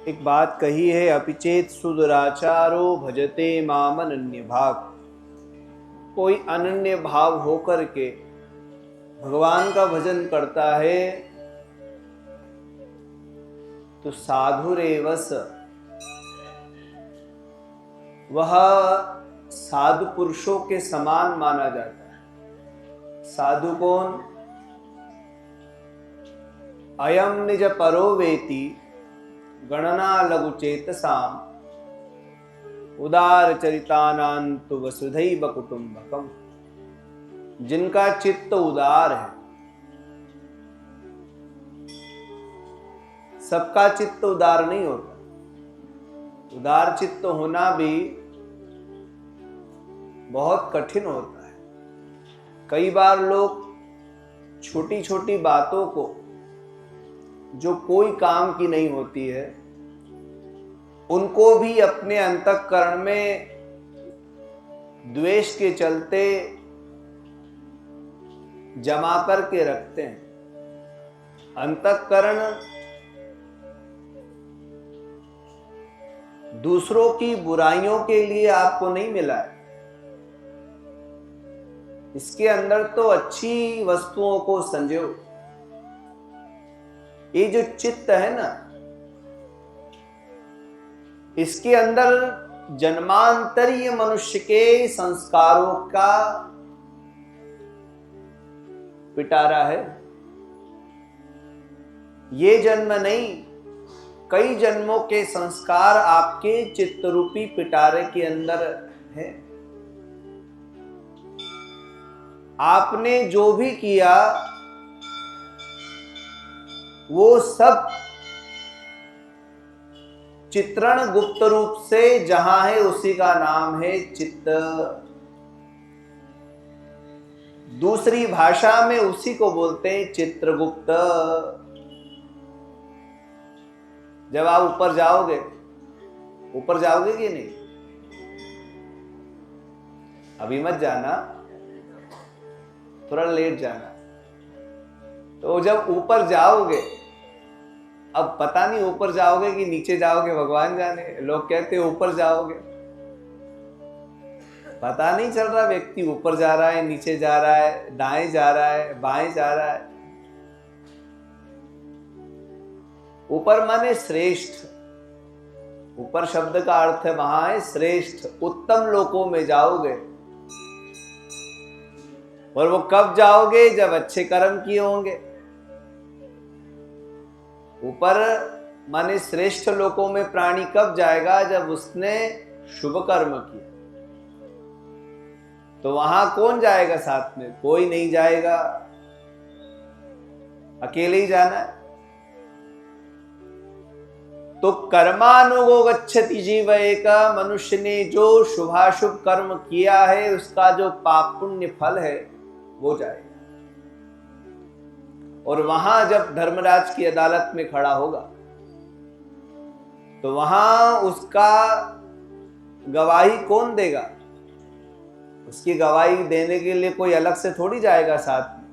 एक बात कही है, अपिचेत सुदुराचारो भजते माम अनन्य भाग। कोई अनन्य भाव होकर के भगवान का भजन करता है तो साधुरेवस, वह साधु पुरुषों के समान माना जाता है। साधु कौन? अयम निज परो वेति गणना लघु चेतसाम उदार चरितानांतु वसुधैव कुटुंबकम। जिनका चित्त उदार है, सबका चित्त उदार नहीं होता। उदार चित्त होना भी बहुत कठिन होता है। कई बार लोग छोटी छोटी बातों को, जो कोई काम की नहीं होती है, उनको भी अपने अंतःकरण में द्वेष के चलते जमा करके रखते हैं। अंतःकरण दूसरों की बुराइयों के लिए आपको नहीं मिला है। इसके अंदर तो अच्छी वस्तुओं को संजो। ये जो चित्त है ना, इसके अंदर जन्मांतरीय मनुष्य के संस्कारों का पिटारा है। ये जन्म नहीं, कई जन्मों के संस्कार आपके चित्त रूपी पिटारे के अंदर है। आपने जो भी किया वो सब चित्रण गुप्त रूप से जहां है उसी का नाम है चित्त। दूसरी भाषा में उसी को बोलते हैं चित्रगुप्त। जब आप ऊपर जाओगे कि नहीं? अभी मत जाना, थोड़ा लेट जाना। तो जब ऊपर जाओगे, अब पता नहीं ऊपर जाओगे कि नीचे जाओगे, भगवान जाने। लोग कहते हैं ऊपर जाओगे, पता नहीं चल रहा व्यक्ति ऊपर जा रहा है, नीचे जा रहा है, दाएं जा रहा है, बाएं जा रहा है। ऊपर माने श्रेष्ठ। ऊपर शब्द का अर्थ है वहां है श्रेष्ठ, उत्तम लोकों में जाओगे। और वो कब जाओगे? जब अच्छे कर्म किए होंगे। ऊपर माने श्रेष्ठ लोकों में प्राणी कब जाएगा? जब उसने शुभ कर्म किया। तो वहां कौन जाएगा साथ में? कोई नहीं जाएगा, अकेले ही जाना है। तो कर्मानुगो गच्छति जीव एक। मनुष्य ने जो शुभाशुभ कर्म किया है, उसका जो पाप पुण्य फल है वो जाएगा। और वहां जब धर्मराज की अदालत में खड़ा होगा तो वहां उसका गवाही कौन देगा? उसकी गवाही देने के लिए कोई अलग से थोड़ी जाएगा साथ में।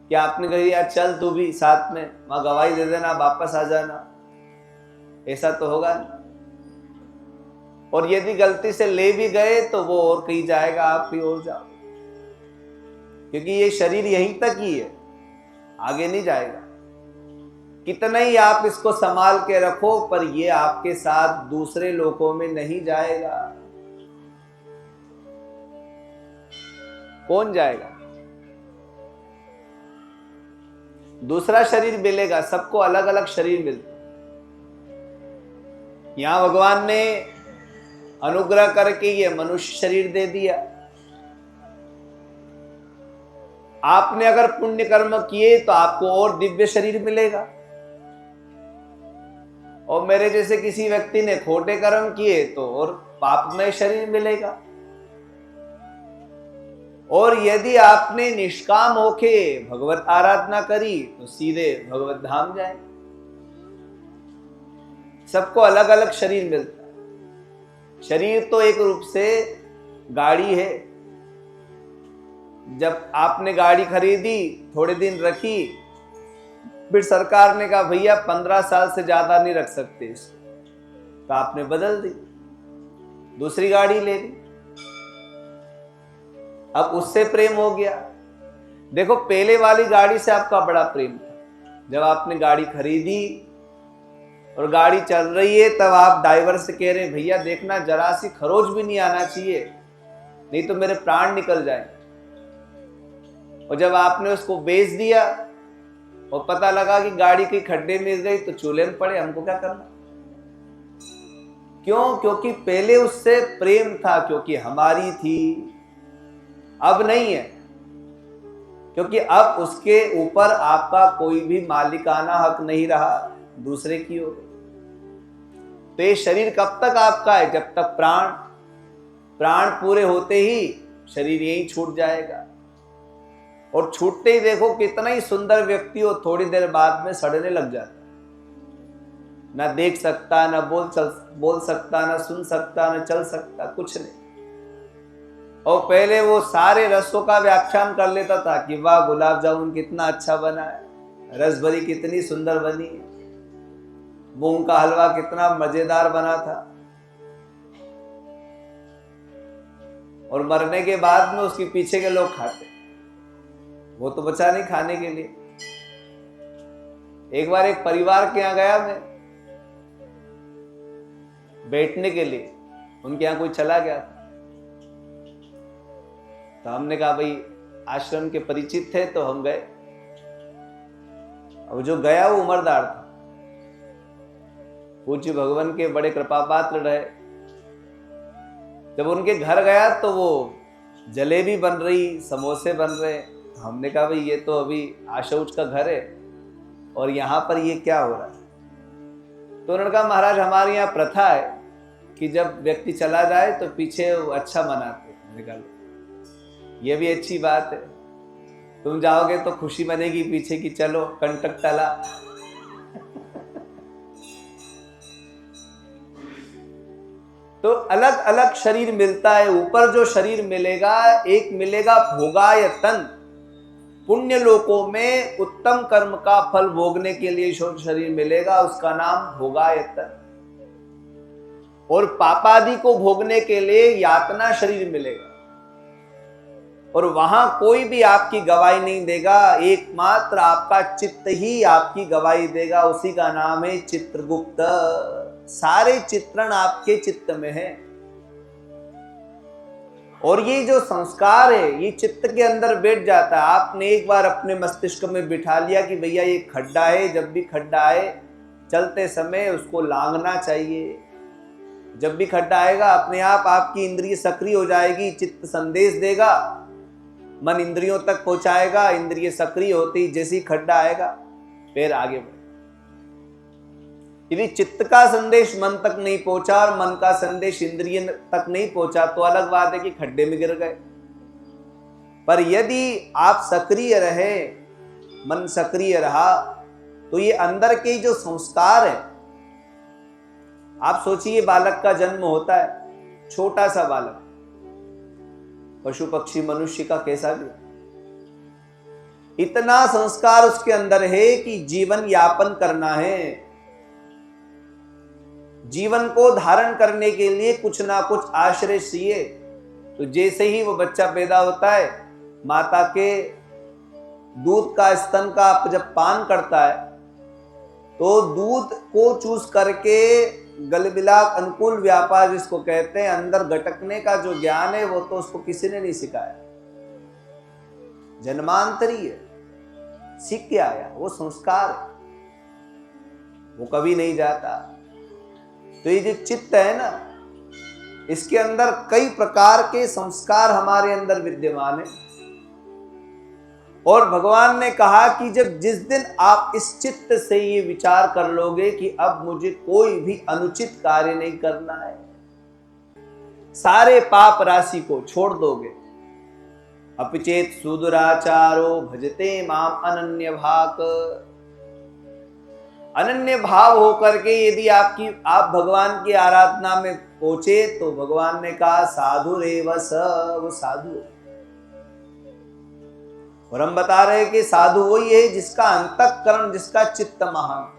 क्या आपने कही यार चल तू भी साथ में, वहां गवाही दे देना, वापस आ जाना? ऐसा तो होगा नहीं। और यदि गलती से ले भी गए तो वो और कहीं जाएगा, आप भी और जाओ। क्योंकि ये शरीर यहीं तक ही है, आगे नहीं जाएगा। कितना ही आप इसको संभाल के रखो, पर ये आपके साथ दूसरे लोकों में नहीं जाएगा। कौन जाएगा? दूसरा शरीर मिलेगा, सबको अलग अलग शरीर मिलता। यहां भगवान ने अनुग्रह करके ये मनुष्य शरीर दे दिया। आपने अगर पुण्य कर्म किए तो आपको और दिव्य शरीर मिलेगा। और मेरे जैसे किसी व्यक्ति ने खोटे कर्म किए तो और पापमय शरीर मिलेगा। और यदि आपने निष्काम होके भगवत आराधना करी तो सीधे भगवत धाम जाए। सबको अलग अलग शरीर मिलता है। शरीर तो एक रूप से गाड़ी है। जब आपने गाड़ी खरीदी, थोड़े दिन रखी, फिर सरकार ने कहा भैया 15 साल से ज्यादा नहीं रख सकते इसको, तो आपने बदल दी, दूसरी गाड़ी ले ली, अब उससे प्रेम हो गया। देखो पहले वाली गाड़ी से आपका बड़ा प्रेम था, जब आपने गाड़ी खरीदी और गाड़ी चल रही है तब आप ड्राइवर से कह रहे भैया देखना जरा सी खरोच भी नहीं आना चाहिए, नहीं तो मेरे प्राण निकल जाए। और जब आपने उसको बेच दिया और पता लगा कि गाड़ी के खड्डे में गई तो चूल्हे में पड़े, हमको क्या करना। क्यों? क्योंकि पहले उससे प्रेम था, क्योंकि हमारी थी, अब नहीं है, क्योंकि अब उसके ऊपर आपका कोई भी मालिकाना हक नहीं रहा, दूसरे की हो गई। तो ये शरीर कब तक आपका है? जब तक प्राण पूरे होते ही शरीर यही छूट जाएगा। और छूटते ही देखो कितना ही सुंदर व्यक्ति हो, थोड़ी देर बाद में सड़ने लग जाता, ना देख सकता, ना बोल सकता, ना सुन सकता, ना चल सकता, कुछ नहीं। और पहले वो सारे रसों का व्याख्यान कर लेता था कि वाह गुलाब जामुन कितना अच्छा बना है, रसभरी कितनी सुंदर बनी है, मूंग का हलवा कितना मजेदार बना था। और मरने के बाद में उसके पीछे के लोग खाते, वो तो बचा नहीं खाने के लिए। एक बार एक परिवार के यहां गया मैं बैठने के लिए, उनके यहां कोई चला गया था, तो हमने कहा भाई आश्रम के परिचित थे तो हम गए। अब जो गया वो उम्रदार था, पूज्य भगवान के बड़े कृपा पात्र रहे। जब उनके घर गया तो वो जलेबी बन रही, समोसे बन रहे, हमने कहा भाई ये तो अभी आशौच का घर है और यहाँ पर ये क्या हो रहा है। तो उन्होंने कहा महाराज हमारे यहाँ प्रथा है कि जब व्यक्ति चला जाए तो पीछे वो अच्छा मनाते। हमने कहा ये भी अच्छी बात है, तुम जाओगे तो खुशी मनेगी पीछे की, चलो कंटक टला। तो अलग अलग शरीर मिलता है, ऊपर जो शरीर मिलेगा, एक मिलेगा भोगायतन, पुण्य लोकों में उत्तम कर्म का फल भोगने के लिए शरीर मिलेगा, उसका नाम भोगायतन। और पापादि को भोगने के लिए यातना शरीर मिलेगा, और वहां कोई भी आपकी गवाही नहीं देगा, एकमात्र आपका चित्त ही आपकी गवाही देगा, उसी का नाम है चित्रगुप्त। सारे चित्रण आपके चित्त में है। और ये जो संस्कार है ये चित्त के अंदर बैठ जाता है। आपने एक बार अपने मस्तिष्क में बिठा लिया कि भैया ये खड्डा है, जब भी खड्डा आए चलते समय उसको लांघना चाहिए। जब भी खड्डा आएगा अपने आप आपकी इंद्रिय सक्रिय हो जाएगी, चित्त संदेश देगा, मन इंद्रियों तक पहुंचाएगा, इंद्रिय सक्रिय होती जैसे ही खड्डा आएगा फिर आगे बढ़े। यदि चित्त का संदेश मन तक नहीं पहुंचा और मन का संदेश इंद्रिय तक नहीं पहुंचा तो अलग बात है कि खड्डे में गिर गए। पर यदि आप सक्रिय रहे, मन सक्रिय रहा, तो ये अंदर के जो संस्कार है, आप सोचिए बालक का जन्म होता है, छोटा सा बालक, पशु पक्षी मनुष्य का कैसा भी, इतना संस्कार उसके अंदर है कि जीवन यापन करना है, जीवन को धारण करने के लिए कुछ ना कुछ आश्रय चाहिए। तो जैसे ही वो बच्चा पैदा होता है, माता के दूध का स्तन का जब पान करता है तो दूध को चूस करके गलबिलाक अनुकूल व्यापार जिसको कहते हैं, अंदर गटकने का जो ज्ञान है वो तो उसको किसी ने नहीं सिखाया, जन्मांतरी है, सीख के आया, वो संस्कार है, वो कभी नहीं जाता। तो ये जो चित्त है ना, इसके अंदर कई प्रकार के संस्कार हमारे अंदर विद्यमान है। और भगवान ने कहा कि जब जिस दिन आप इस चित्त से ये विचार कर लोगे कि अब मुझे कोई भी अनुचित कार्य नहीं करना है, सारे पाप राशि को छोड़ दोगे, अपिचेत सुदुराचारो भजते माम अनन्य भाक, अनन्य भाव होकर के यदि आप भगवान की आराधना में पहुंचे तो भगवान ने कहा साधु रेव स, वो साधु। और हम बता रहे हैं कि साधु वही है जिसका अंतःकरण, जिसका चित्त महान।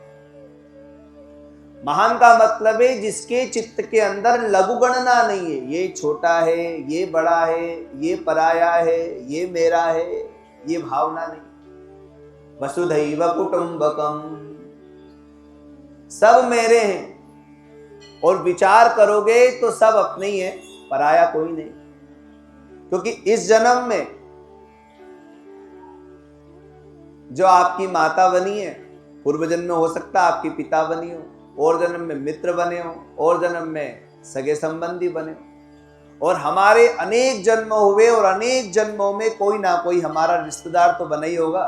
महान का मतलब है जिसके चित्त के अंदर लघुगणना नहीं है, ये छोटा है, ये बड़ा है, ये पराया है, ये मेरा है, ये भावना नहीं। वसुधैव कुटुंबकम, सब मेरे हैं। और विचार करोगे तो सब अपने ही है, पराया कोई नहीं। क्योंकि इस जन्म में जो आपकी माता बनी है, पूर्व जन्म में हो सकता है आपके पिता बनी हो, और जन्म में मित्र बने हो, और जन्म में सगे संबंधी बने हो, और हमारे अनेक जन्म हुए, और अनेक जन्मों में कोई ना कोई हमारा रिश्तेदार तो बना ही होगा।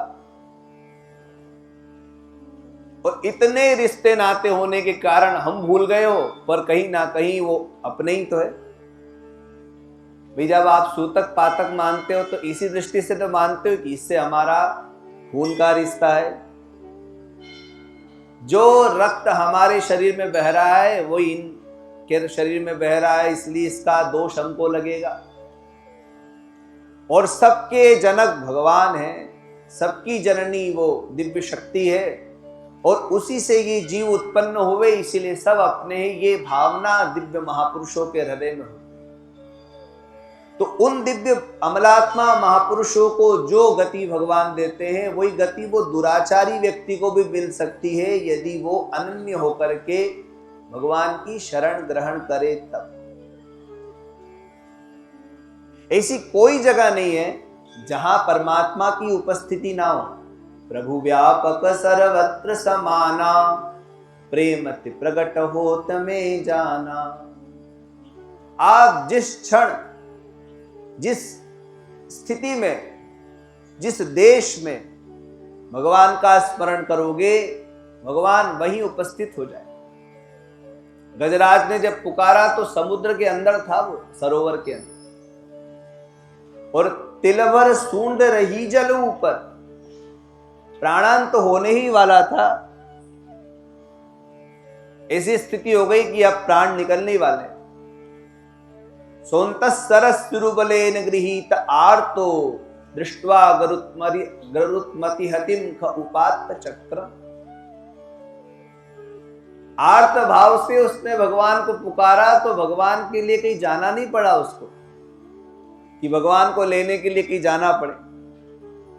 और इतने रिश्ते नाते होने के कारण हम भूल गए हो, पर कहीं ना कहीं वो अपने ही तो है भाई। जब आप सूतक पातक मानते हो तो इसी दृष्टि से तो मानते हो कि इससे हमारा खून का रिश्ता है। जो रक्त हमारे शरीर में बह रहा है वो इनके शरीर में बह रहा है, इसलिए इसका दोष हमको लगेगा। और सबके जनक भगवान है, सबकी जननी वो दिव्य शक्ति है, और उसी से ये जीव उत्पन्न हुए, इसीलिए सब अपने हैं। ये भावना दिव्य महापुरुषों के हृदय में हो। तो उन दिव्य अमलात्मा महापुरुषों को जो गति भगवान देते हैं, वही गति वो दुराचारी व्यक्ति को भी मिल सकती है यदि वो अनन्य होकर के भगवान की शरण ग्रहण करे तब। ऐसी कोई जगह नहीं है जहां परमात्मा की उपस्थिति ना हो। प्रभु व्यापक सर्वत्र समाना, प्रेमति प्रगट होत में जाना। आप जिस क्षण, जिस स्थिति में, जिस देश में भगवान का स्मरण करोगे, भगवान वहीं उपस्थित हो जाए। गजराज ने जब पुकारा तो समुद्र के अंदर था वो, सरोवर के अंदर, और तिलभर सूंड रही जल ऊपर, प्राणांत तो होने ही वाला था। ऐसी स्थिति हो गई कि अब प्राण निकलने वाले। सोंतः सरस्सुरुबलेन गृहीत आर्तो दृष्ट्वा गरुत्मति हतिम ख उपात्त चक्र। आर्त भाव से उसने भगवान को पुकारा, तो भगवान के लिए कहीं जाना नहीं पड़ा उसको, कि भगवान को लेने के लिए कहीं जाना पड़े।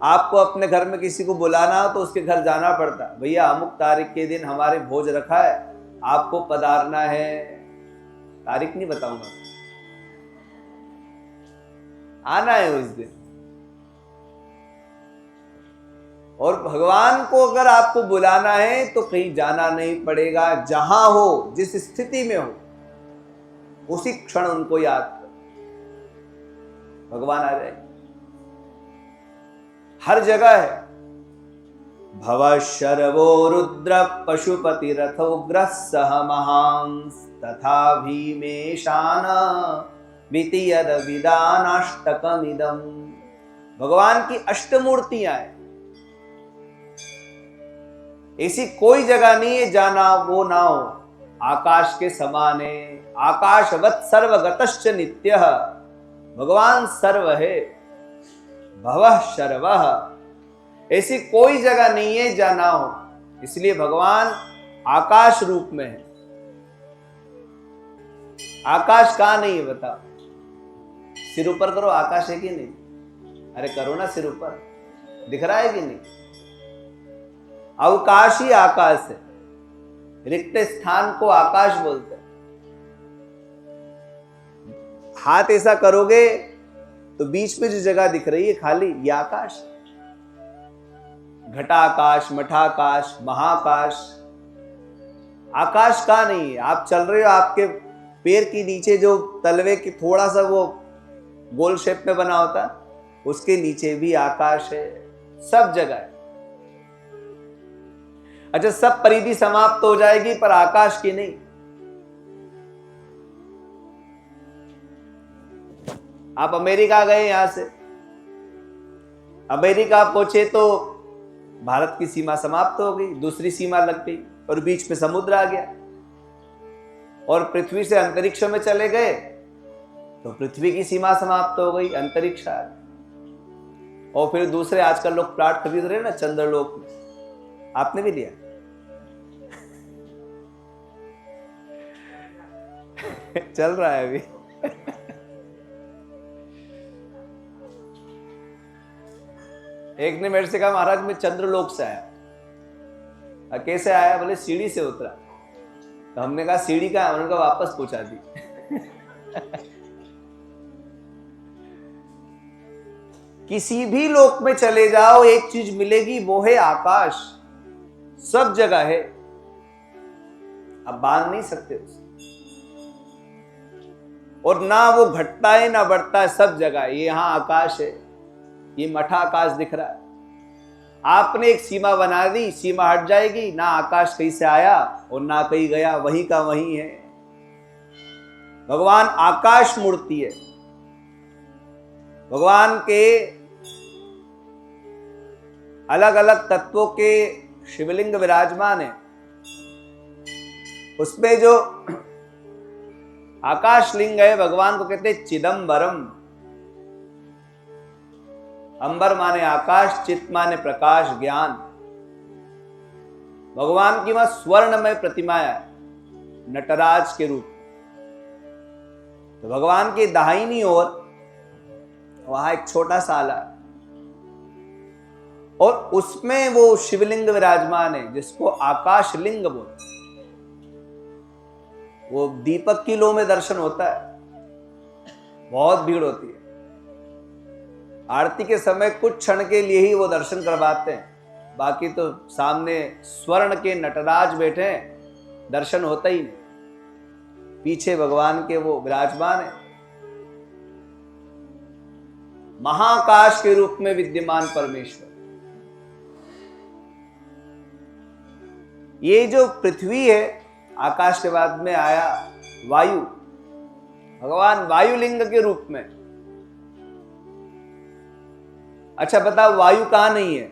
आपको अपने घर में किसी को बुलाना हो तो उसके घर जाना पड़ता, भैया अमुक तारीख के दिन हमारे भोज रखा है, आपको पधारना है। तारीख नहीं बताऊंगा, आना है उस दिन। और भगवान को अगर आपको बुलाना है तो कहीं जाना नहीं पड़ेगा, जहां हो, जिस स्थिति में हो, उसी क्षण उनको याद करो, भगवान आ जाए। हर जगह है। भव शर्वो रुद्र पशुपति रथोग्र सह महांस तथा भीमेशान वितीयद विदानाष्टकमिदम। भगवान की अष्टमूर्तियां हैं। ऐसी कोई जगह नहीं है जाना वो ना हो। आकाश के समान है, आकाशवत् सर्वगतश्च नित्यः। भगवान सर्व है, भवः शर्वः। ऐसी कोई जगह नहीं है जहां ना हो, इसलिए भगवान आकाश रूप में है। आकाश कहां नहीं है बताओ? सिर ऊपर करो, आकाश है कि नहीं? अरे करो ना सिर ऊपर, दिख रहा है कि नहीं? अवकाश ही आकाश है। रिक्त स्थान को आकाश बोलते हैं। हाथ ऐसा करोगे तो बीच में जो जगह दिख रही है खाली, ये आकाश। घटाकाश, मठाकाश, महाकाश। आकाश का नहीं है। आप चल रहे हो, आपके पैर के नीचे जो तलवे की थोड़ा सा वो गोल शेप में बना होता है, उसके नीचे भी आकाश है। सब जगह है। अच्छा, सब परिधि समाप्त हो जाएगी पर आकाश की नहीं। आप अमेरिका गए, यहां से अमेरिका पहुंचे तो भारत की सीमा समाप्त हो गई, दूसरी सीमा लग गई और बीच में समुद्र आ गया। और पृथ्वी से अंतरिक्ष में चले गए तो पृथ्वी की सीमा समाप्त हो गई, अंतरिक्ष आ गया। और फिर दूसरे आजकल लोग प्लाट खरीद रहे हैं ना चंद्रलोक में, आपने भी लिया? चल रहा है अभी। एक ने मेरे से कहा महाराज मैं चंद्रलोक से आया। कैसे आया? बोले सीढ़ी से उतरा। तो हमने कहा सीढ़ी का? उन्होंने कहा वापस पहुंचा दी। किसी भी लोक में चले जाओ एक चीज मिलेगी, वो है आकाश। सब जगह है, अब बांध नहीं सकते उसे। और ना वो घटता है ना बढ़ता है, सब जगह। ये यहां आकाश है, ये मठा आकाश दिख रहा है। आपने एक सीमा बना दी, सीमा हट जाएगी, ना आकाश कहीं से आया और ना कहीं गया, वहीं का वहीं है। भगवान आकाश मूर्ति है। भगवान के अलग अलग तत्वों के शिवलिंग विराजमान है। उसमें जो आकाश लिंग है, भगवान को कहते हैं चिदंबरम। अंबर माने आकाश, चित माने प्रकाश, ज्ञान। भगवान की वहां स्वर्णमय प्रतिमा है नटराज के रूप। तो भगवान की दाहिनी ओर वहां एक छोटा सा आला है और उसमें वो शिवलिंग विराजमान है जिसको आकाश लिंग बोलते। वो दीपक की लो में दर्शन होता है, बहुत भीड़ होती है। आरती के समय कुछ क्षण के लिए ही वो दर्शन करवाते हैं, बाकी तो सामने स्वर्ण के नटराज बैठे हैं, दर्शन होता ही नहीं। पीछे भगवान के वो विराजमान है। महाकाश के रूप में विद्यमान परमेश्वर। ये जो पृथ्वी है, आकाश के बाद में आया वायु। भगवान वायुलिंग के रूप में। अच्छा बताओ वायु कहां नहीं है?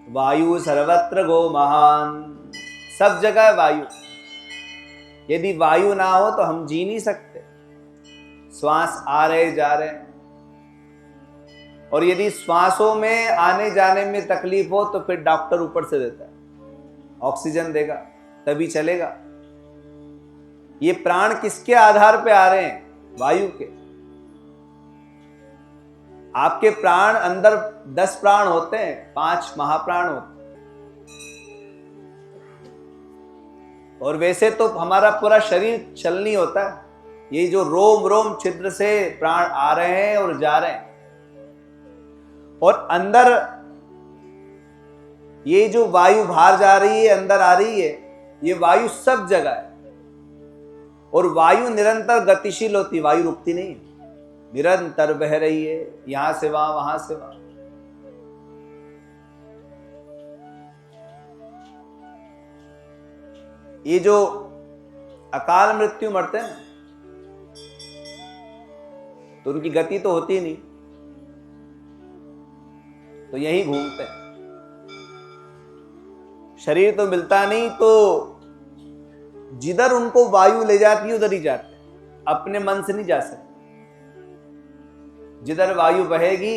वायु सर्वत्र गो महान। सब जगह है वायु। यदि वायु ना हो तो हम जी नहीं सकते। श्वास आ रहे जा रहे हैं, और यदि श्वासों में आने जाने में तकलीफ हो तो फिर डॉक्टर ऊपर से देता है, ऑक्सीजन देगा तभी चलेगा। ये प्राण किसके आधार पे आ रहे हैं? वायु के। आपके प्राण अंदर 10 प्राण होते हैं, 5 महाप्राण होते हैं। और वैसे तो हमारा पूरा शरीर चलनी होता है। ये जो रोम रोम छिद्र से प्राण आ रहे हैं और जा रहे हैं, और अंदर ये जो वायु बाहर जा रही है अंदर आ रही है, ये वायु सब जगह है। और वायु निरंतर गतिशील होती, वायु रुकती नहीं, निरंतर बह रही है, यहां से वहां, वहां से वहां। ये जो अकाल मृत्यु मरते हैं तो उनकी गति तो होती नहीं, तो यही घूमते हैं। शरीर तो मिलता नहीं, तो जिधर उनको वायु ले जाती है उधर ही जाते हैं, अपने मन से नहीं जा सकते। जिधर वायु बहेगी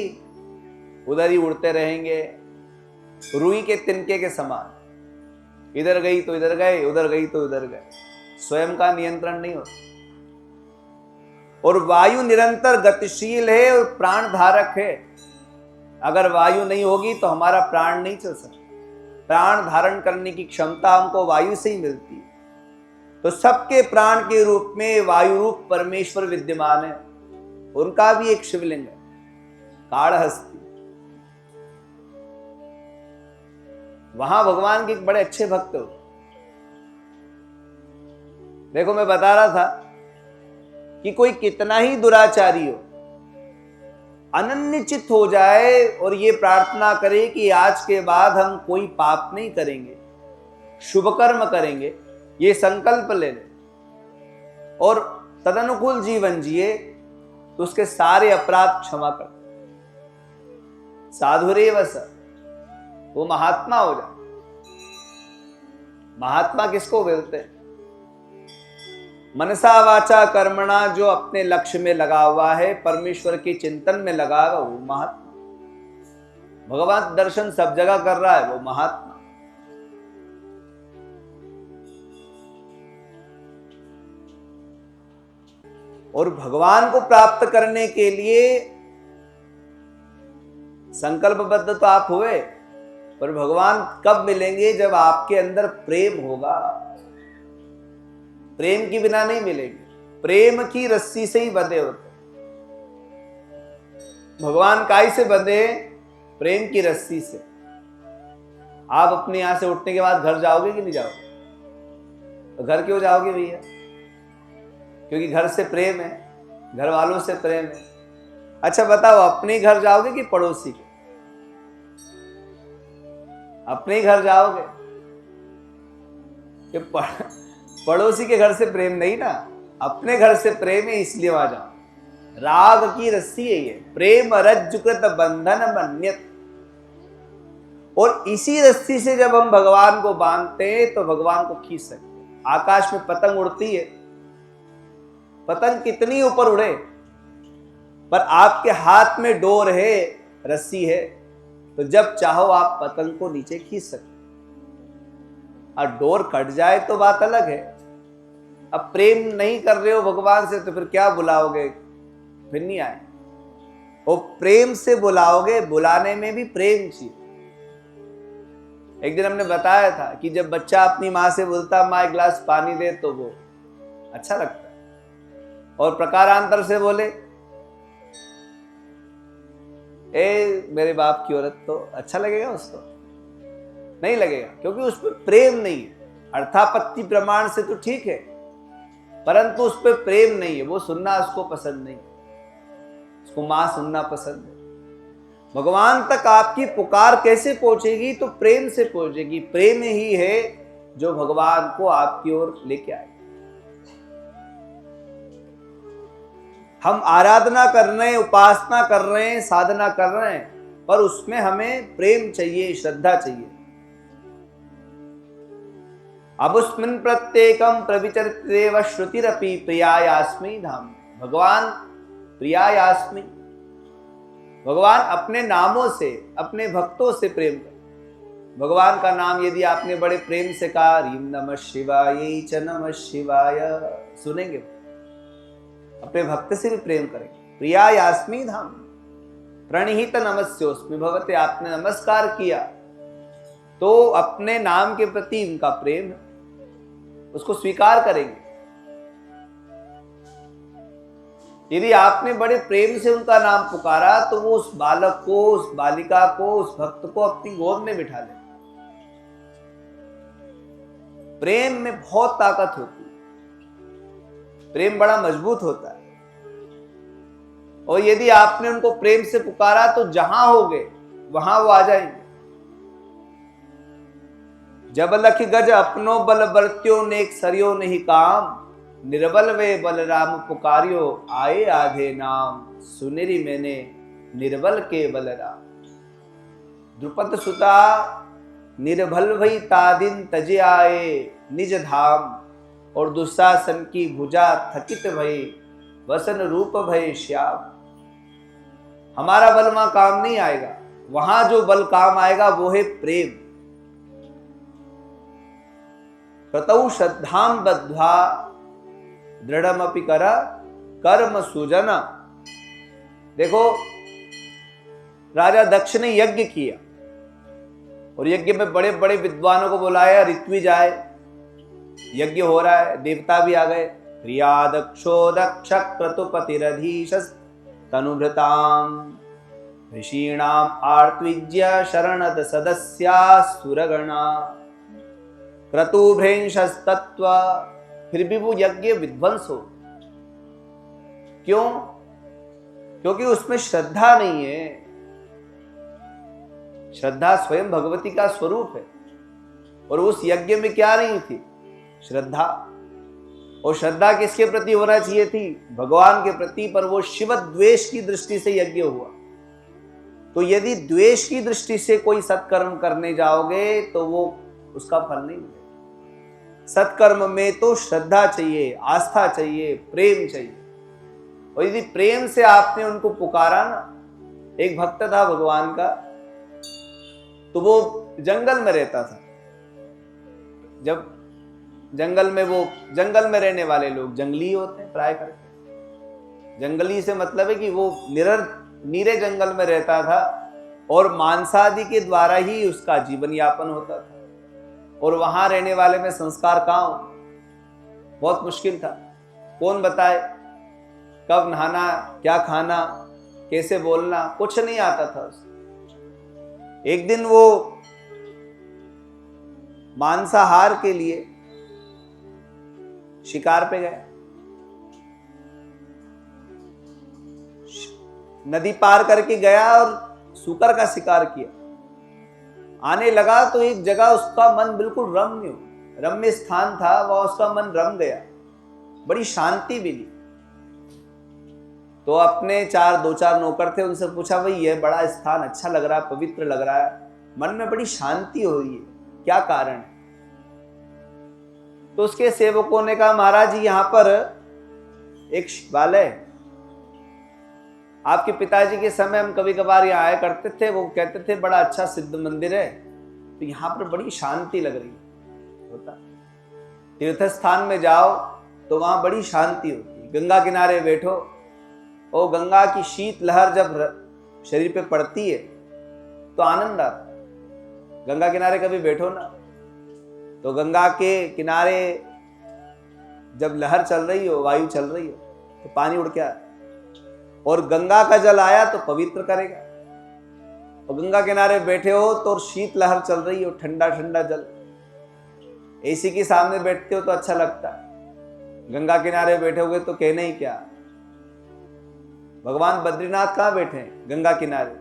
उधर ही उड़ते रहेंगे, रुई के तिनके के समान। इधर गई तो इधर गए, उधर गई तो उधर गए। स्वयं का नियंत्रण नहीं होता। और वायु निरंतर गतिशील है और प्राण धारक है। अगर वायु नहीं होगी तो हमारा प्राण नहीं चल सकता। प्राण धारण करने की क्षमता हमको वायु से ही मिलती है। तो सबके प्राण के रूप में वायु रूप परमेश्वर विद्यमान है। उनका भी एक शिवलिंग है, काढ़हस्ती। वहां भगवान के एक बड़े अच्छे भक्त हो। देखो मैं बता रहा था कि कोई कितना ही दुराचारी हो, अनन्यचित हो जाए और ये प्रार्थना करे कि आज के बाद हम कोई पाप नहीं करेंगे, शुभ कर्म करेंगे, ये संकल्प ले ले और तदनुकूल जीवन जिए, तो उसके सारे अपराध क्षमा कर। साधुरेव स, वो महात्मा हो जाए। महात्मा किसको बोलते हैं? मनसा वाचा कर्मणा, जो अपने लक्ष्य में लगा हुआ है, परमेश्वर के चिंतन में लगा हुआ, वो महात्मा। भगवान दर्शन सब जगह कर रहा है, वो महात्मा। और भगवान को प्राप्त करने के लिए संकल्पबद्ध तो आप हुए, पर भगवान कब मिलेंगे? जब आपके अंदर प्रेम होगा। प्रेम के बिना नहीं मिलेंगे। प्रेम की रस्सी से ही बंधे होते। भगवान काई से बंधे? प्रेम की रस्सी से। आप अपने यहां से उठने के बाद घर जाओगे कि नहीं जाओगे? तो घर क्यों जाओगे भैया? क्योंकि घर से प्रेम है, घर वालों से प्रेम है। अच्छा बताओ, अपने घर जाओगे कि पड़ोसी के? अपने घर जाओगे कि पड़ोसी के घर से प्रेम नहीं ना? अपने घर से प्रेम है, इसलिए वहां जाओ। राग की रस्सी है ये, प्रेम रज्जुकृत बंधन मन्यत। और इसी रस्सी से जब हम भगवान को बांधते हैं तो भगवान को खींच सकते हैं। आकाश में पतंग उड़ती है, पतंग कितनी ऊपर उड़े, पर आपके हाथ में डोर है, रस्सी है, तो जब चाहो आप पतंग को नीचे खींच सकते। और डोर कट जाए तो बात अलग है। अब प्रेम नहीं कर रहे हो भगवान से तो फिर क्या बुलाओगे? फिर नहीं आए। और प्रेम से बुलाओगे, बुलाने में भी प्रेम चाहिए। एक दिन हमने बताया था कि जब बच्चा अपनी माँ से बोलता माँ एक गिलास पानी दे, तो वो अच्छा लगता है। और प्रकारांतर से बोले ए मेरे बाप की औरत, तो अच्छा लगेगा उसको? नहीं लगेगा, क्योंकि उस पर प्रेम नहीं है। अर्थापत्ति प्रमाण से तो ठीक है, परंतु उस पर प्रेम नहीं है। वो सुनना उसको पसंद नहीं, उसको मां सुनना पसंद है। भगवान तक आपकी पुकार कैसे पहुंचेगी? तो प्रेम से पहुंचेगी। प्रेम ही है जो भगवान को आपकी ओर लेके आए। हम आराधना कर रहे हैं, उपासना कर रहे हैं, साधना कर रहे हैं, पर उसमें हमें प्रेम चाहिए, श्रद्धा चाहिए। अबुस्मिन् प्रत्येकम प्रविचरित्रेव श्रुतिरपि प्रियायास्मि धाम। भगवान प्रियायास्मि, भगवान अपने नामों से, अपने भक्तों से प्रेम कर। भगवान का नाम यदि आपने बड़े प्रेम से कहा, रीम नमः शिवाय च नमः शिवाय, सुनेंगे। अपने भक्त से भी प्रेम करेंगे। प्रियायास्मि धाम प्रणिहित नमस्योस्मि भवते, आपने नमस्कार किया तो अपने नाम के प्रति उनका प्रेम है, उसको स्वीकार करेंगे। यदि आपने बड़े प्रेम से उनका नाम पुकारा तो वो उस बालक को, उस बालिका को, उस भक्त को अपनी गोद में बिठा ले। प्रेम में बहुत ताकत होती है, प्रेम बड़ा मजबूत होता है। और यदि आपने उनको प्रेम से पुकारा तो जहां होगे वहां वो आ जाएंगे। जब लख गज अपनो बल बरत्यो नेक सरियो नहीं काम, निर्बल वे बलराम पुकारियो आए आधे नाम, सुनेरी मैंने निर्बल के बलराम। द्रुपद सुता निर्बल भई तादिन तजे आए निज धाम, और दुशासन की भुजा थकित भई वसन रूप भय श्याम। हमारा बल वहां काम नहीं आएगा, वहां जो बल काम आएगा वो है प्रेम। कृतौ श्रद्धां बद्ध्वा दृढ़मपि कर कर्म सुजन। देखो, राजा दक्ष ने यज्ञ किया और यज्ञ में बड़े बड़े विद्वानों को बुलाया, ऋत्विज आए, यज्ञ हो रहा है, देवता भी आ गए। क्रिया दक्षो दक्ष क्रतुपतिरधीश तनुभृताम ऋषीणाम आर्त्विज्य शरणद सदस्या सुरगणा क्रतुभ्रेंशस्तत्व। फिर भी वो यज्ञ विध्वंस हो। क्यों? क्योंकि उसमें श्रद्धा नहीं है। श्रद्धा स्वयं भगवती का स्वरूप है, और उस यज्ञ में क्या नहीं थी? श्रद्धा। और श्रद्धा किसके प्रति होना चाहिए थी? भगवान के प्रति। पर वो शिव द्वेष की दृष्टि से यज्ञ हुआ। तो यदि द्वेष की दृष्टि से कोई सत्कर्म करने जाओगे तो वो उसका फल नहीं मिलेगा। सत्कर्म में तो श्रद्धा चाहिए, आस्था चाहिए, प्रेम चाहिए। और यदि प्रेम से आपने उनको पुकारा ना, एक भक्त था भगवान का, तो वो जंगल में रहता था। जब जंगल में रहने वाले लोग जंगली होते हैं प्राय करके। जंगली से मतलब है कि वो नीरे जंगल में रहता था और मांसादि के द्वारा ही उसका जीवन यापन होता था। और वहां रहने वाले में संस्कार कहाँ हो, बहुत मुश्किल था। कौन बताए कब नहाना, क्या खाना, कैसे बोलना, कुछ नहीं आता था उसे। एक दिन वो मांसाहार के लिए शिकार पे गए। नदी पार करके गया और सूकर का शिकार किया। आने लगा तो एक जगह उसका मन बिल्कुल रम्य स्थान था, वह उसका मन रम गया, बड़ी शांति मिली। तो अपने दो चार नौकर थे, उनसे पूछा भाई ये बड़ा स्थान अच्छा लग रहा है, पवित्र लग रहा है, मन में बड़ी शांति हो रही है, क्या कारण है? तो उसके सेवकों ने कहा महाराज जी यहाँ पर एक शिवालय, आपके पिताजी के समय हम कभी कभार यहाँ आया करते थे, वो कहते थे बड़ा अच्छा सिद्ध मंदिर है, तो यहाँ पर बड़ी शांति लग रही होता। तीर्थ स्थान में जाओ तो वहां बड़ी शांति होती। गंगा किनारे बैठो और गंगा की शीत लहर जब शरीर पे पड़ती है तो आनंद आता। गंगा किनारे कभी बैठो ना, तो गंगा के किनारे जब लहर चल रही हो, वायु चल रही हो, तो पानी उड़ के आता और गंगा का जल आया तो पवित्र करेगा। और गंगा किनारे बैठे हो तो शीत लहर चल रही हो, ठंडा ठंडा जल, एसी के सामने बैठते हो तो अच्छा लगता है। गंगा किनारे बैठोगे तो कहना ही क्या। भगवान बद्रीनाथ कहाँ बैठे हैं? गंगा किनारे।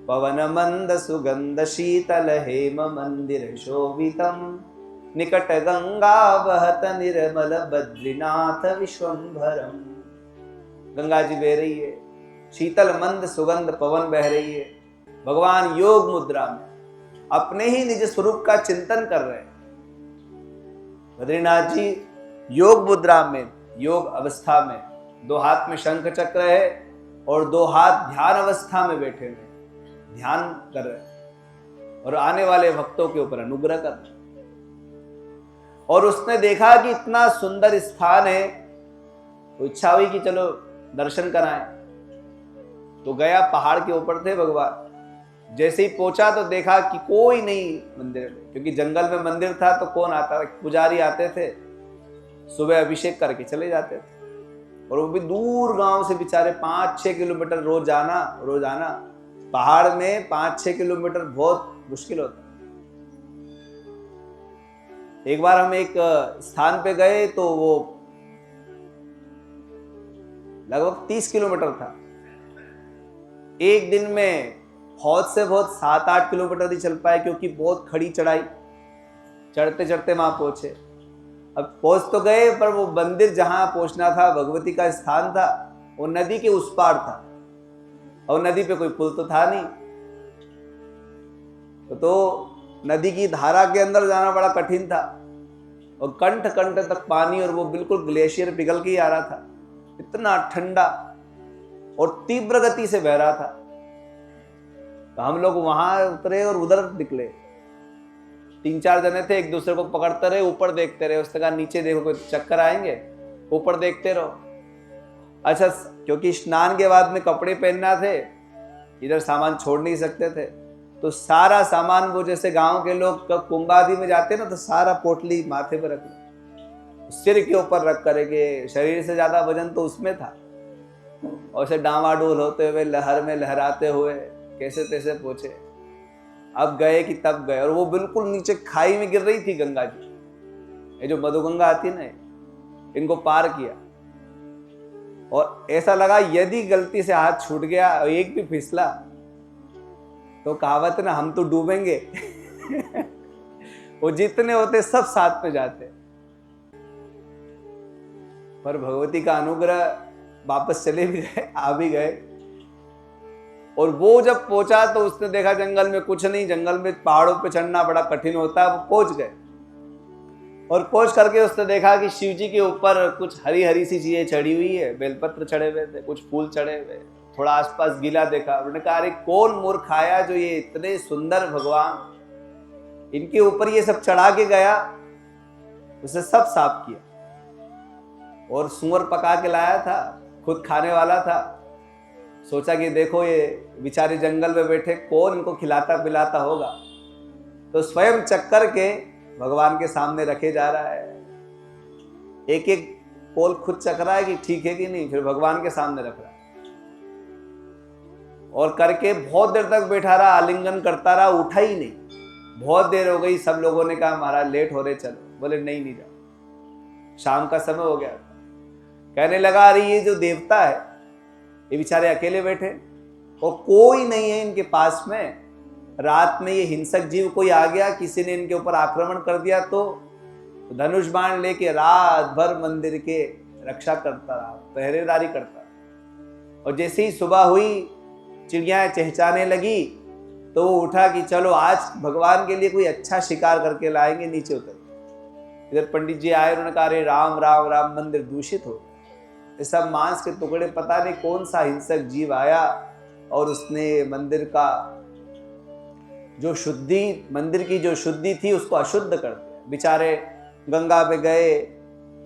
पवन मंद सुगंध शीतल हेम मंदिर शोभितम, निकट गंगा बहत निर्मल बद्रीनाथ विश्वंभरम। गंगा जी बह रही है, शीतल मंद सुगंध पवन बह रही है। भगवान योग मुद्रा में अपने ही निज स्वरूप का चिंतन कर रहे हैं। बद्रीनाथ जी योग मुद्रा में, योग अवस्था में, दो हाथ में शंख चक्र है और दो हाथ ध्यान अवस्था में बैठे हुए ध्यान कर रहे हैं और आने वाले भक्तों के ऊपर अनुग्रह कर रहे हैं। और उसने देखा कि इतना सुंदर स्थान है, तो इच्छा हुई कि चलो दर्शन कराएं। तो गया, पहाड़ के ऊपर थे भगवान। जैसे ही पहुंचा तो देखा कि कोई नहीं मंदिर में, क्योंकि जंगल में मंदिर था तो कौन आता था, पुजारी आते थे, सुबह अभिषेक करके चले जाते थे। और वो भी दूर गांव से बेचारे 5-6 किलोमीटर रोज आना। पहाड़ में 5-6 किलोमीटर बहुत मुश्किल होता। एक बार हम एक स्थान पे गए तो वो लगभग 30 किलोमीटर था। एक दिन में बहुत से बहुत 7-8 किलोमीटर ही चल पाए, क्योंकि बहुत खड़ी चढ़ाई, चढ़ते चढ़ते वहां पहुंचे। अब पहुंच तो गए, पर वो मंदिर जहां पहुंचना था, भगवती का स्थान था, वो नदी के उस पार था और नदी पे कोई पुल तो था नहीं। तो नदी की धारा के अंदर जाना बड़ा कठिन था और कंठ कंठ तक पानी, और वो बिल्कुल ग्लेशियर पिघल के ही आ रहा था। इतना ठंडा और तीव्र गति से बह रहा था। तो हम लोग वहां उतरे और उधर निकले। 3-4 जने थे, एक दूसरे को पकड़ते रहे, ऊपर देखते रहे। उसने कहा नीचे देखो कोई चक्कर आएंगे, ऊपर देखते रहो। अच्छा, क्योंकि स्नान के बाद में कपड़े पहनना थे, इधर सामान छोड़ नहीं सकते थे, तो सारा सामान वो जैसे गांव के लोग कुंभ आदि में जाते ना, तो सारा पोटली माथे पर रख लो, सिर के ऊपर रख करेंगे। शरीर से ज्यादा वजन तो उसमें था। और से डामाडोल होते हुए, लहर में लहराते हुए कैसे तैसे पहुंचे। अब गए कि तब गए, और वो बिल्कुल नीचे खाई में गिर रही थी गंगा जी। ये जो मधुगंगा आती है ना, इनको पार किया और ऐसा लगा यदि गलती से हाथ छूट गया और एक भी फिसला तो कहावत ना, हम तो डूबेंगे। वो जितने होते सब साथ में जाते, पर भगवती का अनुग्रह, वापस चले भी गए, आ भी गए। और वो जब पहुंचा तो उसने देखा जंगल में कुछ नहीं, जंगल में पहाड़ों पे चढ़ना बड़ा कठिन होता है। वो पहुंच गए और पहुंच करके उसने देखा कि शिव जी के ऊपर कुछ हरी हरी सी चीजें चढ़ी हुई है, बेलपत्र चढ़े हुए थे, कुछ फूल चढ़े हुए, थोड़ा आसपास गीला देखा, उन्होंने कहा अरे कौन मूर्ख आया जो ये इतने सुंदर भगवान इनके ऊपर ये सब चढ़ा के गया, उसे सब साफ किया और सुअर पका के लाया था, खुद खाने वाला था। सोचा कि देखो ये बेचारे जंगल में बैठे, कौन इनको खिलाता पिलाता होगा, तो स्वयं चक्कर के भगवान के सामने रखे जा रहा है। एक एक पोल खुद चक रहा है कि ठीक है कि नहीं, फिर भगवान के सामने रख रहा है और करके बहुत देर तक बैठा रहा, आलिंगन करता रहा, उठा ही नहीं। बहुत देर हो गई, सब लोगों ने कहा महाराज लेट हो रहे, चलो। बोले नहीं नहीं जाओ, शाम का समय हो गया। कहने लगा अरे ये जो देवता है ये बेचारे अकेले बैठे और कोई नहीं है इनके पास में, रात में ये हिंसक जीव कोई आ गया, किसी ने इनके ऊपर आक्रमण कर दिया तो धनुष बाण लेके रात भर मंदिर के रक्षा करता रहा, पहरेदारी करता रहा। और जैसे ही सुबह हुई, चिड़ियां चहचहाने लगी, तो वो उठा कि चलो आज भगवान के लिए कोई अच्छा शिकार करके लाएंगे। नीचे उतर, इधर पंडित जी आए, उन्होंने कहा अरे राम राम राम, मंदिर दूषित हो, ये सब मांस के टुकड़े, पता नहीं कौन सा हिंसक जीव आया और उसने मंदिर का जो शुद्धि, मंदिर की जो शुद्धि थी उसको अशुद्ध कर दिया। बेचारे गंगा पे गए,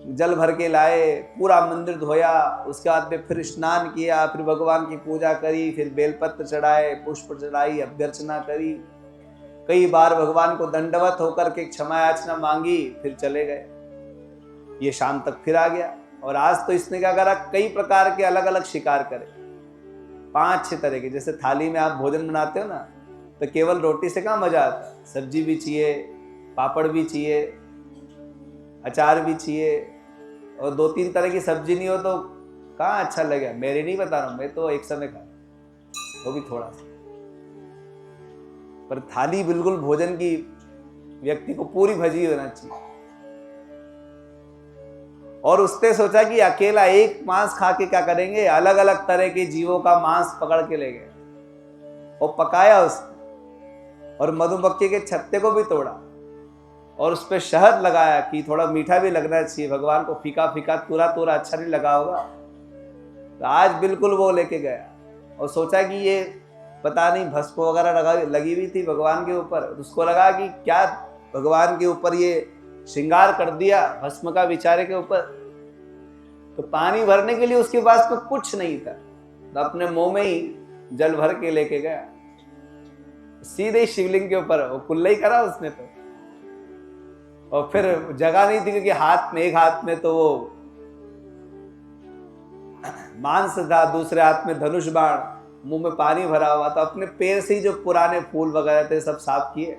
जल भर के लाए, पूरा मंदिर धोया, उसके बाद में फिर स्नान किया, फिर भगवान की पूजा करी, फिर बेलपत्र चढ़ाए, पुष्प चढ़ाई, अभ्यर्चना करी, कई बार भगवान को दंडवत होकर के क्षमा याचना मांगी, फिर चले गए। ये शाम तक फिर आ गया और आज तो इसने क्या करा, कई प्रकार के अलग अलग शिकार करे, 5-6 तरह के। जैसे थाली में आप भोजन बनाते हो ना, तो केवल रोटी से कहाँ मजा आता, सब्जी भी चाहिए, पापड़ भी चाहिए, अचार भी चाहिए, और 2-3 तरह की सब्जी नहीं हो तो कहाँ अच्छा लगेगा। मेरे नहीं बता रहा हूँ, मैं तो एक समय खा, वो भी थोड़ा सा, पर थाली बिल्कुल भोजन की व्यक्ति को पूरी भजी होना चाहिए। और उसने सोचा कि अकेला एक मांस खा के क्या करेंगे, अलग अलग तरह के जीवों का मांस पकड़ के ले गए और पकाया उसने, और मधुमक्खी के छत्ते को भी तोड़ा और उस पर शहद लगाया कि थोड़ा मीठा भी लगना चाहिए, भगवान को फीका फीका तुरा तुरा अच्छा नहीं लगा होगा। तो आज बिल्कुल वो लेके गया और सोचा कि ये पता नहीं भस्म वगैरह लगी हुई थी भगवान के ऊपर, उसको लगा कि क्या भगवान के ऊपर ये श्रृंगार कर दिया भस्म का बेचारे के ऊपर। तो पानी भरने के लिए उसके पास तो कुछ नहीं था, तो अपने मुंह में ही जल भर के लेके गया, सीधे शिवलिंग के ऊपर वो कुल्ला ही करा उसने तो। और फिर जगह नहीं थी क्योंकि हाथ में, एक हाथ में तो वो मांस था, दूसरे हाथ में धनुष बाण, मुंह में पानी भरा हुआ, तो अपने पैर से ही जो पुराने फूल वगैरह थे सब साफ किए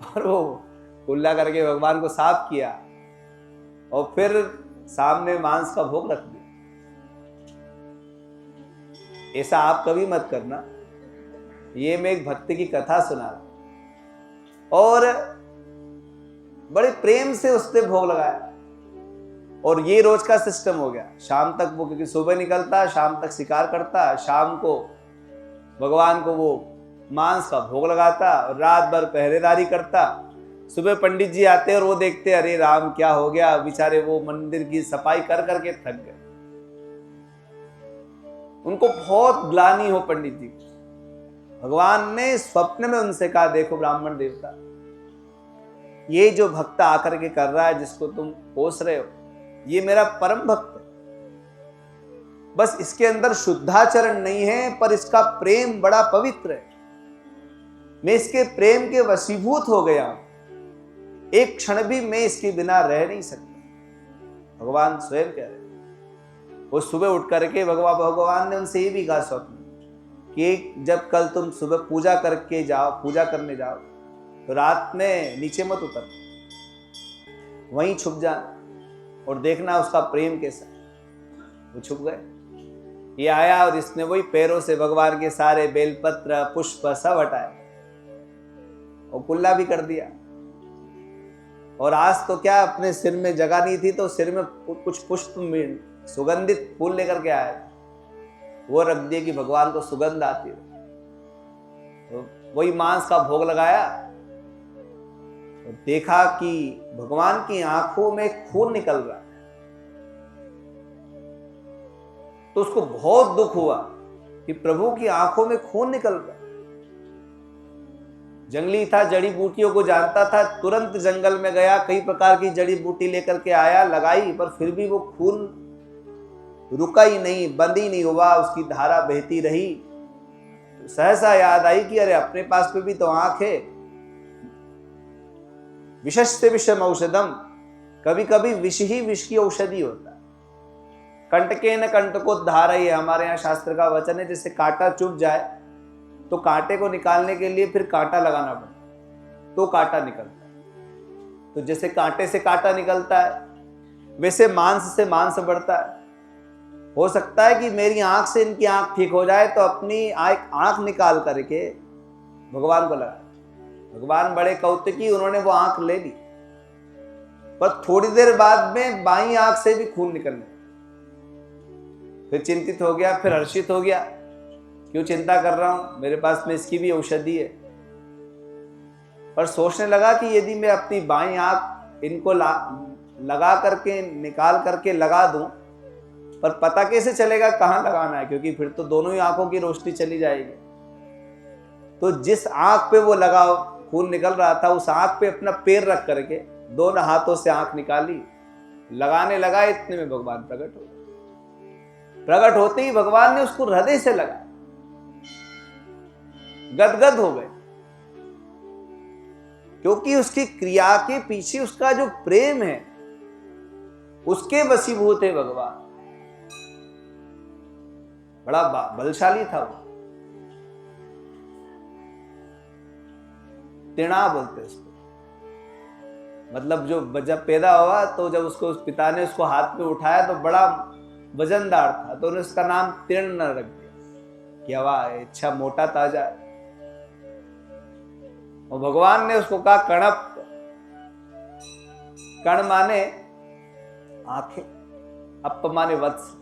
और वो कुल्ला करके भगवान को साफ किया और फिर सामने मांस का भोग रख दिया। ऐसा आप कभी मत करना। ये मैं एक भक्ति की कथा सुना रहा और बड़े प्रेम से उसने भोग लगाया और ये रोज का सिस्टम हो गया। शाम तक वो, क्योंकि सुबह निकलता, शाम तक शिकार करता, शाम को भगवान को वो मांस का भोग लगाता और रात भर पहरेदारी करता। सुबह पंडित जी आते और वो देखते अरे राम क्या हो गया, बेचारे वो मंदिर की सफाई कर करके थक गए। उनको बहुत ग्लानि हो पंडित जी। भगवान ने स्वप्न में उनसे कहा देखो ब्राह्मण देवता, ये जो भक्त आकर के कर रहा है, जिसको तुम पोस रहे हो, ये मेरा परम भक्त है, बस इसके अंदर शुद्धाचरण नहीं है पर इसका प्रेम बड़ा पवित्र है। मैं इसके प्रेम के वशीभूत हो गया हूं, एक क्षण भी मैं इसके बिना रह नहीं सकता। भगवान स्वयं कह रहे। वो सुबह उठ करके भगवान ने उनसे ये भी कहा स्वप्न कि जब कल तुम सुबह पूजा करके जाओ, पूजा करने जाओ, तो रात में नीचे मत उतर, वहीं छुप जाना और देखना उसका प्रेम कैसा। वो छुप गए। ये आया और इसने वही पैरों से भगवान के सारे बेलपत्र पुष्प सब हटाए और कुल्ला भी कर दिया। और आज तो क्या, अपने सिर में जगह नहीं थी तो सिर में कुछ पुष्प में सुगंधित फूल लेकर के आया, वो रख दिए कि भगवान को सुगंध आती है। तो वही मांस का भोग लगाया और देखा कि भगवान की आंखों में खून निकल रहा है। तो उसको बहुत दुख हुआ कि प्रभु की आंखों में खून निकल रहा। जंगली था, जड़ी बूटियों को जानता था, तुरंत जंगल में गया, कई प्रकार की जड़ी बूटी लेकर के आया, लगाई, पर फिर भी वो खून रुका ही नहीं, बंद ही नहीं हुआ, उसकी धारा बहती रही। तो सहसा याद आई कि अरे अपने पास में भी तो आंख है। विषस्य विषम औषधम, कभी कभी विष ही विष की औषधि होता है। कंटकेन कंटकोद्धारय, ये हमारे यहाँ शास्त्र का वचन है। जैसे कांटा चुभ जाए तो कांटे को निकालने के लिए फिर कांटा लगाना पड़ता तो कांटा निकलता है। तो जैसे कांटे से कांटा निकलता है, वैसे मांस से मांस बढ़ता है। हो सकता है कि मेरी आंख से इनकी आंख ठीक हो जाए, तो अपनी आंख निकाल करके भगवान को लगा। भगवान बड़े कौतुकी, उन्होंने वो आंख ले ली, पर थोड़ी देर बाद में बाईं आंख से भी खून निकलने। फिर चिंतित हो गया, फिर हर्षित हो गया, क्यों चिंता कर रहा हूं, मेरे पास में इसकी भी औषधि है। पर सोचने लगा कि यदि मैं अपनी बाईं आंख इनको लगा करके निकाल करके लगा दूं, पर पता कैसे चलेगा कहां लगाना है, क्योंकि फिर तो दोनों ही आंखों की रोशनी चली जाएगी। तो जिस आंख पे वो लगा खून निकल रहा था, उस आंख पे अपना पैर रख करके दोनों हाथों से आंख निकाली, लगाने लगा। इतने में भगवान प्रकट हो गए। प्रकट होते ही भगवान ने उसको हृदय से लगा, गदगद हो गए, क्योंकि उसकी क्रिया के पीछे उसका जो प्रेम है, उसके वशीभूत है भगवान। बड़ा बलशाली था वो। तिणा बोलते उसको, मतलब जो जब पैदा हुआ तो जब उसको उस पिता ने उसको हाथ में उठाया तो बड़ा वजनदार था, तो उन्होंने उसका नाम तीर्ण रख दिया कि वाह अच्छा मोटा ताजा है। और भगवान ने उसको कहा कणप। कण माने आंखें, अप माने वत्स,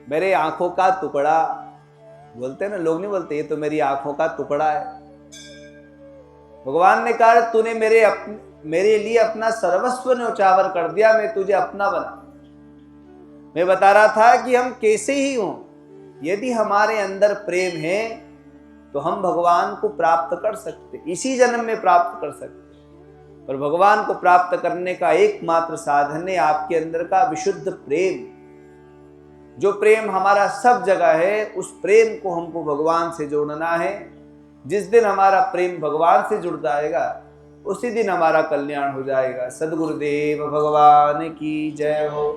मेरे आंखों का टुकड़ा। बोलते हैं ना, लोग नहीं बोलते ये तो मेरी आंखों का टुकड़ा है। भगवान ने कहा तूने मेरे लिए अपना सर्वस्व न्यौछावर कर दिया, मैं तुझे अपना बना। मैं बता रहा था कि हम कैसे ही हों, यदि हमारे अंदर प्रेम है तो हम भगवान को प्राप्त कर सकते, इसी जन्म में प्राप्त कर सकते। पर भगवान को प्राप्त करने का एकमात्र साधन है आपके अंदर का विशुद्ध प्रेम। जो प्रेम हमारा सब जगह है, उस प्रेम को हमको भगवान से जोड़ना है। जिस दिन हमारा प्रेम भगवान से जुड़ जाएगा, उसी दिन हमारा कल्याण हो जाएगा। सद्गुरुदेव भगवान की जय हो।